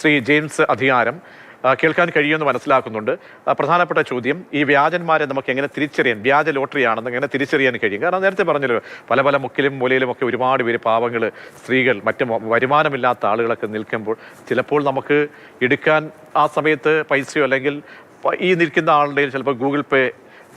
Shri James അധികാരം കേൾക്കാൻ കഴിയുമെന്ന് മനസ്സിലാക്കുന്നുണ്ട്. പ്രധാനപ്പെട്ട ചോദ്യം, ഈ വ്യാജന്മാരെ നമുക്ക് എങ്ങനെ തിരിച്ചറിയാൻ, വ്യാജ ലോട്ടറിയാണെന്ന് എങ്ങനെ തിരിച്ചറിയാൻ കഴിയും? കാരണം നേരത്തെ പറഞ്ഞല്ലോ, പല പല മുക്കിലും മൂലയിലും ഒക്കെ ഒരുപാട് പേര്, പാവങ്ങൾ, സ്ത്രീകൾ, മറ്റ് വരുമാനമില്ലാത്ത ആളുകളൊക്കെ നിൽക്കുമ്പോൾ ചിലപ്പോൾ നമുക്ക് എടുക്കാൻ ആ സമയത്ത് പൈസയോ അല്ലെങ്കിൽ ഈ നിൽക്കുന്ന ആളുടെ ചിലപ്പോൾ ഗൂഗിൾ പേ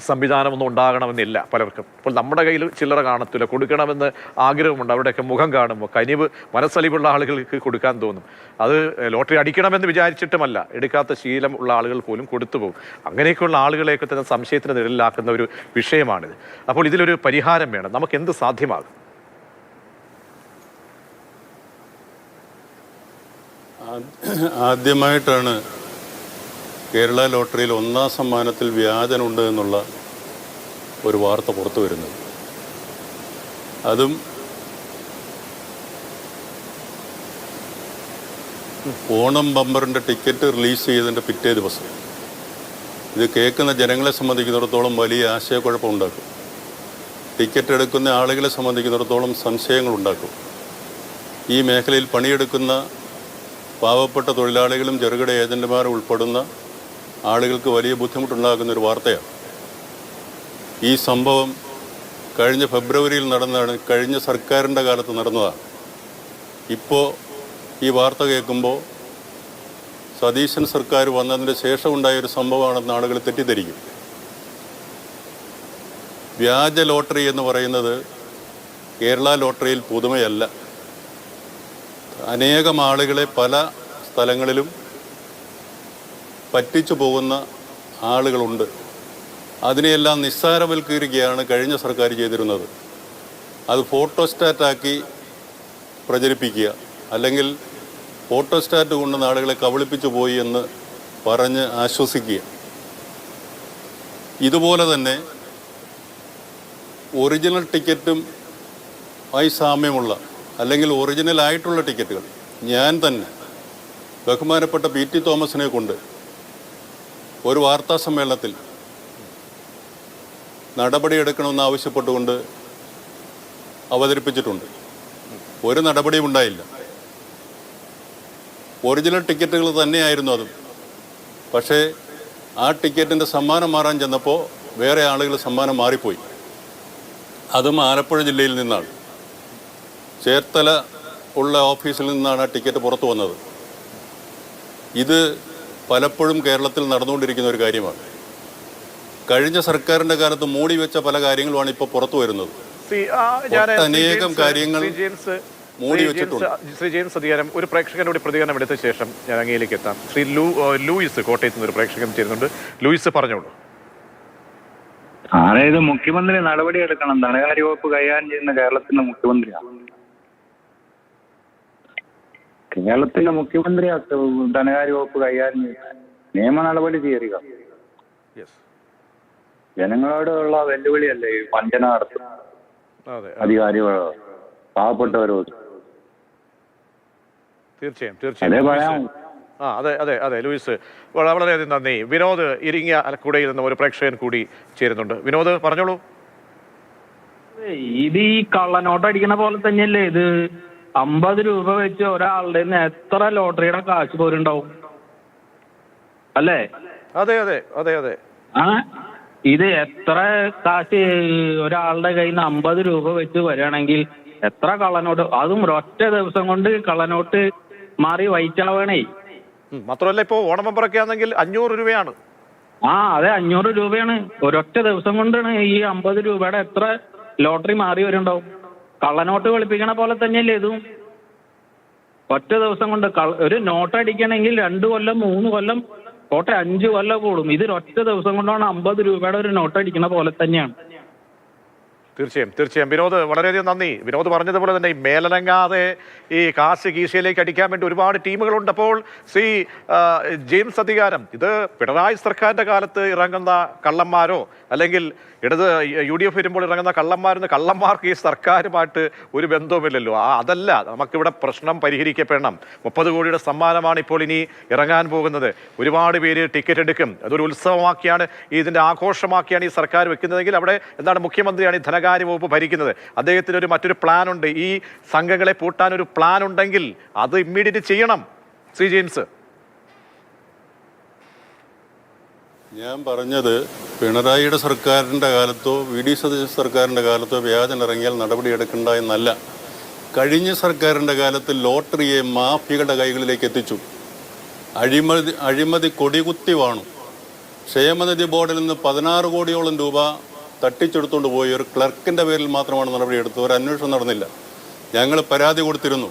സംവിധാനമൊന്നും ഉണ്ടാകണമെന്നില്ല പലർക്കും. അപ്പോൾ നമ്മുടെ കയ്യിൽ ചില്ലറ കാണത്തില്ല, കൊടുക്കണമെന്ന് ആഗ്രഹമുണ്ട്. അവരുടെയൊക്കെ മുഖം കാണുമ്പോൾ കനിവ്, മനസ്സലിവുള്ള ആളുകൾക്ക് കൊടുക്കാൻ തോന്നും. അത് ലോട്ടറി അടിക്കണമെന്ന് വിചാരിച്ചിട്ടുമല്ല, എടുക്കാത്ത ശീലം ഉള്ള ആളുകൾ പോലും കൊടുത്തു പോകും. അങ്ങനെയൊക്കെയുള്ള ആളുകളെയൊക്കെ തന്നെ സംശയത്തിന് നിഴലിലാക്കുന്ന ഒരു വിഷയമാണിത്. അപ്പോൾ ഇതിലൊരു പരിഹാരം വേണം. നമുക്ക് എന്ത് സാധ്യമാകും? ആദ്യമായിട്ടാണ് കേരള ലോട്ടറിയിൽ ഒന്നാം സമ്മാനത്തിൽ വ്യാജനുണ്ട് എന്നുള്ള ഒരു വാർത്ത പുറത്തു വരുന്നത്. അതും ഓണം ബമ്പറിൻ്റെ ടിക്കറ്റ് റിലീസ് ചെയ്തതിൻ്റെ പിറ്റേ ദിവസം. ഇത് കേൾക്കുന്ന ജനങ്ങളെ സംബന്ധിക്കുന്നിടത്തോളം വലിയ ആശയക്കുഴപ്പമുണ്ടാക്കും. ടിക്കറ്റ് എടുക്കുന്ന ആളുകളെ സംബന്ധിക്കുന്നിടത്തോളം സംശയങ്ങളുണ്ടാക്കും. ഈ മേഖലയിൽ പണിയെടുക്കുന്ന പാവപ്പെട്ട തൊഴിലാളികളും ചെറുകിട ഏജന്റുമാരും ഉൾപ്പെടുന്ന ആളുകൾക്ക് വലിയ ബുദ്ധിമുട്ടുണ്ടാകുന്നൊരു വാർത്തയാണ്. ഈ സംഭവം കഴിഞ്ഞ ഫെബ്രുവരിയിൽ നടന്നതാണ്, കഴിഞ്ഞ സർക്കാരിൻ്റെ കാലത്ത് നടന്നതാണ്. ഇപ്പോൾ ഈ വാർത്ത കേൾക്കുമ്പോൾ സതീശൻ സർക്കാർ വന്നതിന് ശേഷമുണ്ടായൊരു സംഭവമാണെന്ന് ആളുകൾ തെറ്റിദ്ധരിക്കും. വ്യാജ ലോട്ടറി എന്ന് പറയുന്നത് കേരള ലോട്ടറിയിൽ പുതുമയല്ല. അനേകം ആളുകളെ പല സ്ഥലങ്ങളിലും പറ്റിച്ചു പോകുന്ന ആളുകളുണ്ട്. അതിനെയെല്ലാം നിസ്സാരവൽക്കരിക്കുകയാണ് കഴിഞ്ഞ സർക്കാർ ചെയ്തിരുന്നത്. അത് ഫോട്ടോസ്റ്റാറ്റാക്കി പ്രചരിപ്പിക്കുക, അല്ലെങ്കിൽ ഫോട്ടോസ്റ്റാറ്റ് കൊണ്ട് ആളുകളെ കബളിപ്പിച്ചു പോയി എന്ന് പറഞ്ഞ് ആശ്വസിക്കുക. ഇതുപോലെ തന്നെ ഒറിജിനൽ ടിക്കറ്റും ആയി സാമ്യമുള്ള അല്ലെങ്കിൽ ഒറിജിനലായിട്ടുള്ള ടിക്കറ്റുകൾ ഞാൻ തന്നെ ബഹുമാനപ്പെട്ട പി.ടി. തോമസിനെ കൊണ്ട് ഒരു വാർത്താ സമ്മേളനത്തിൽ നടപടിയെടുക്കണമെന്ന് ആവശ്യപ്പെട്ടുകൊണ്ട് അവതരിപ്പിച്ചിട്ടുണ്ട്. ഒരു നടപടിയും ഉണ്ടായില്ല. ഒറിജിനൽ ടിക്കറ്റുകൾ തന്നെയായിരുന്നു അതും. പക്ഷേ ആ ടിക്കറ്റിൻ്റെ സമ്മാനം മാറാൻ ചെന്നപ്പോൾ വേറെ ആളുകൾ സമ്മാനം മാറിപ്പോയി. അതും ആലപ്പുഴ ജില്ലയിൽ നിന്നാണ്. ചേർത്തല ഉള്ള ഓഫീസിൽ നിന്നാണ് ആ ടിക്കറ്റ് പുറത്തു വന്നത്. ഇത് പലപ്പോഴും കേരളത്തിൽ നടന്നുകൊണ്ടിരിക്കുന്ന ഒരു കാര്യമാണ്. കഴിഞ്ഞ സർക്കാരിൻ്റെ കാലത്ത് മൂടി വെച്ച പല കാര്യങ്ങളുമാണ് ഇപ്പോൾ പുറത്തു വരുന്നത്. അനേകം കാര്യങ്ങൾ മൂടി വെച്ചിട്ടുണ്ട്. ശ്രീ ജെയിംസ് അധികാരം, ഒരു പ്രേക്ഷകനോട് പ്രതികരണം എടുത്ത ശേഷം ഞാൻ അങ്ങയിലേക്ക് എത്താം. ശ്രീ ലൂയിസ് കോട്ടയത്ത് നിന്ന് ഒരു പ്രേക്ഷകൻ ചേരുന്നുണ്ട്. ലൂയിസ് പറഞ്ഞോളൂ. അതായത് മുഖ്യമന്ത്രി നടപടി എടുക്കണം. ധനകാര്യ വകുപ്പ് കൈകാര്യം ചെയ്യുന്ന കേരളത്തിന്റെ മുഖ്യമന്ത്രിയാണ്. കേരളത്തിന്റെ മുഖ്യമന്ത്രി ധനകാര്യ വകുപ്പ് കൈകാര്യം ചെയ്യുന്ന നിയമ നടപടി സ്വീകരിക്കുക. ജനങ്ങളോടുള്ള വെല്ലുവിളിയല്ലേ ഈ വഞ്ചന നടത്തും അധികാരികളോ പാവപ്പെട്ടവരോട്. തീർച്ചയായും. അതെ ലൂയിസ്, വളരെയധികം നന്ദി. വിനോദ് ഇരിങ്ങാലക്കുടയിൽ നിന്ന് ഒരു പ്രേക്ഷകൻ കൂടി ചേരുന്നുണ്ട്. വിനോദ് പറഞ്ഞോളൂ. ഇത് ഈ കള്ളനോട്ട് അടിക്കണ പോലെ തന്നെയല്ലേ ഇത്. 50 രൂപ വെച്ച് ഒരാളുടെ എത്ര ലോട്ടറിയുടെ കാശ് പോരുണ്ടാവും അല്ലേ? അതെ. ഇത് എത്ര കാശ് ഒരാളുടെ കയ്യിൽ നിന്ന് 50 രൂപ വെച്ച് വരികയാണെങ്കിൽ എത്ര കള്ളനോട്ട്, അതും ഒരൊറ്റ ദിവസം കൊണ്ട് കള്ളനോട്ട് മാറി വൈറ്റാവണേ. മാത്രമല്ല ഇപ്പോ ഓണം ബമ്പറൊക്കെ ആണെങ്കിൽ 500 രൂപയാണ്. അതെ, 500 രൂപയാണ്. ഒരൊറ്റ ദിവസം കൊണ്ടാണ് ഈ 50 രൂപയുടെ എത്ര ലോട്ടറി മാറി വരുന്നുണ്ടാവും. കള്ളനോട്ട് വെളുപ്പിക്കണ പോലെ തന്നെയല്ലേ ഇതും. ഒറ്റ ദിവസം കൊണ്ട് ഒരു നോട്ട് അടിക്കണമെങ്കിൽ 2 കൊല്ലം 3 കൊല്ലം കോട്ടെ 5 കൊല്ലം കൂടും. ഇത് ഒറ്റ ദിവസം കൊണ്ടാണ് 50 രൂപയുടെ ഒരു നോട്ട് അടിക്കണ പോലെ തന്നെയാണ്. തീർച്ചയായും വിനോദ്, വളരെയധികം നന്ദി. വിനോദ് പറഞ്ഞതുപോലെ തന്നെ ഈ മേലനങ്ങാതെ ഈ കാശ് കീശയിലേക്ക് അടിക്കാൻ വേണ്ടി ഒരുപാട് ടീമുകളുണ്ട്. അപ്പോൾ ശ്രീ ജെയിംസ് അധികാരം, ഇത് പിണറായി സർക്കാരിൻ്റെ കാലത്ത് ഇറങ്ങുന്ന കള്ളന്മാരോ അല്ലെങ്കിൽ ഇടത് UDF വരുമ്പോൾ ഇറങ്ങുന്ന കള്ളന്മാർക്ക് ഈ സർക്കാരുമായിട്ട് ഒരു ബന്ധവുമില്ലല്ലോ. അതല്ല, നമുക്കിവിടെ പ്രശ്നം പരിഹരിക്കപ്പെടണം. 30 കോടിയുടെ സമ്മാനമാണ് ഇപ്പോൾ ഇനി ഇറങ്ങാൻ പോകുന്നത്. ഒരുപാട് പേര് ടിക്കറ്റ് എടുക്കും. അതൊരു ഉത്സവമാക്കിയാണ്, ഇതിൻ്റെ ആഘോഷമാക്കിയാണ് ഈ സർക്കാർ വെക്കുന്നതെങ്കിൽ അവിടെ എന്താണ്, മുഖ്യമന്ത്രിയാണ് ഈ ധനകാര്യ വകുപ്പ് ഭരിക്കുന്നത്. അദ്ദേഹത്തിന് മറ്റൊരു പ്ലാൻ ഉണ്ട്. ഈ സംഘങ്ങളെ പൂട്ടാൻ ഒരു പ്ലാൻ ഉണ്ടെങ്കിൽ അത് ഇമ്മീഡിയറ്റ് ചെയ്യണം. ശ്രീ ജെയിംസ്. ഞാൻ പറഞ്ഞത് പിണറായിയുടെ സർക്കാരിൻ്റെ കാലത്തോ വി.ഡി. സതീശൻ സർക്കാരിൻ്റെ കാലത്തോ വ്യാജൻ ഇറങ്ങിയാൽ നടപടിയെടുക്കണ്ട എന്നല്ല. കഴിഞ്ഞ സർക്കാരിൻ്റെ കാലത്ത് ലോട്ടറിയെ മാഫിയകളുടെ കൈകളിലേക്ക് എത്തിച്ചു. അഴിമതി കൊടികുത്തി വാണു. ക്ഷേമനിധി ബോർഡിൽ നിന്ന് 16 കോടിയോളം രൂപ തട്ടിച്ചെടുത്തുകൊണ്ട് പോയി ഒരു ക്ലർക്കിൻ്റെ പേരിൽ മാത്രമാണ് നടപടിയെടുത്തത്. ഒരു അന്വേഷണം നടന്നില്ല. ഞങ്ങൾ പരാതി കൊടുത്തിരുന്നു,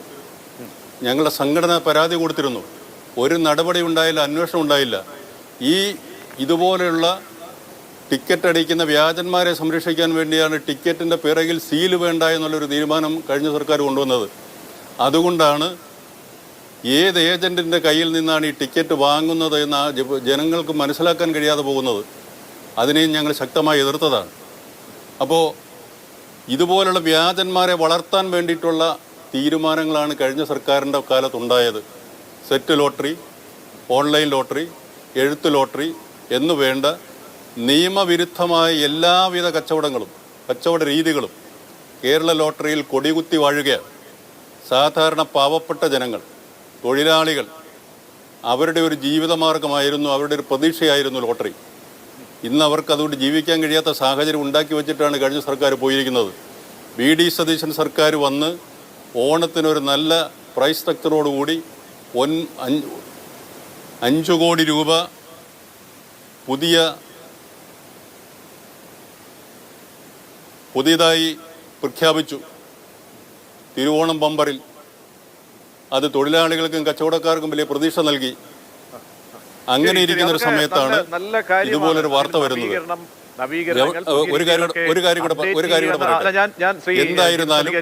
ഞങ്ങളുടെ സംഘടന പരാതി കൊടുത്തിരുന്നു. ഒരു നടപടി ഉണ്ടായില്ല, അന്വേഷണം ഉണ്ടായില്ല. ഇതുപോലെയുള്ള ടിക്കറ്റ് അടിക്കുന്ന വ്യാജന്മാരെ സംരക്ഷിക്കാൻ വേണ്ടിയാണ് ടിക്കറ്റിൻ്റെ പിറകിൽ സീല് വേണ്ട എന്നുള്ളൊരു തീരുമാനം കഴിഞ്ഞ സർക്കാർ കൊണ്ടുവന്നത്. അതുകൊണ്ടാണ് ഏത് ഏജൻറ്റിൻ്റെ കയ്യിൽ നിന്നാണ് ഈ ടിക്കറ്റ് വാങ്ങുന്നത് എന്ന് ജനങ്ങൾക്ക് മനസ്സിലാക്കാൻ കഴിയാതെ പോകുന്നത്. അതിനെയും ഞങ്ങൾ ശക്തമായി എതിർത്തതാണ്. അപ്പോൾ ഇതുപോലുള്ള വ്യാജന്മാരെ വളർത്താൻ വേണ്ടിയിട്ടുള്ള തീരുമാനങ്ങളാണ് കഴിഞ്ഞ സർക്കാരിൻ്റെ കാലത്തുണ്ടായത്. സെറ്റ് ലോട്ടറി, ഓൺലൈൻ ലോട്ടറി, എഴുത്ത് ലോട്ടറി എന്നു വേണ്ട നിയമവിരുദ്ധമായ എല്ലാവിധ കച്ചവട രീതികളും കേരള ലോട്ടറിയിൽ കൊടികുത്തി വാഴുകയാണ്. സാധാരണ പാവപ്പെട്ട ജനങ്ങൾ, തൊഴിലാളികൾ, അവരുടെ ഒരു ജീവിതമാർഗമായിരുന്നു, അവരുടെ ഒരു പ്രതീക്ഷയായിരുന്നു ലോട്ടറി. ഇന്ന് അവർക്ക് അതുകൊണ്ട് ജീവിക്കാൻ കഴിയാത്ത സാഹചര്യം ഉണ്ടാക്കി വെച്ചിട്ടാണ് കഴിഞ്ഞ സർക്കാർ പോയിരിക്കുന്നത്. വി.ഡി. സതീശൻ സർക്കാർ വന്ന് ഓണത്തിനൊരു നല്ല പ്രൈസ് സ്ട്രക്ചറോടുകൂടി 5 കോടി രൂപ പുതിയതായി പ്രഖ്യാപിച്ചു തിരുവോണം ബമ്പറിൽ. അത് തൊഴിലാളികൾക്കും കച്ചവടക്കാർക്കും വലിയ പ്രതീക്ഷ നൽകി. അങ്ങനെ ഇരിക്കുന്ന ഒരു സമയത്താണ് ഇതുപോലൊരു വാർത്ത വരുന്നത്. ഒരു കാര്യം കൂടെ എന്തായിരുന്നാലും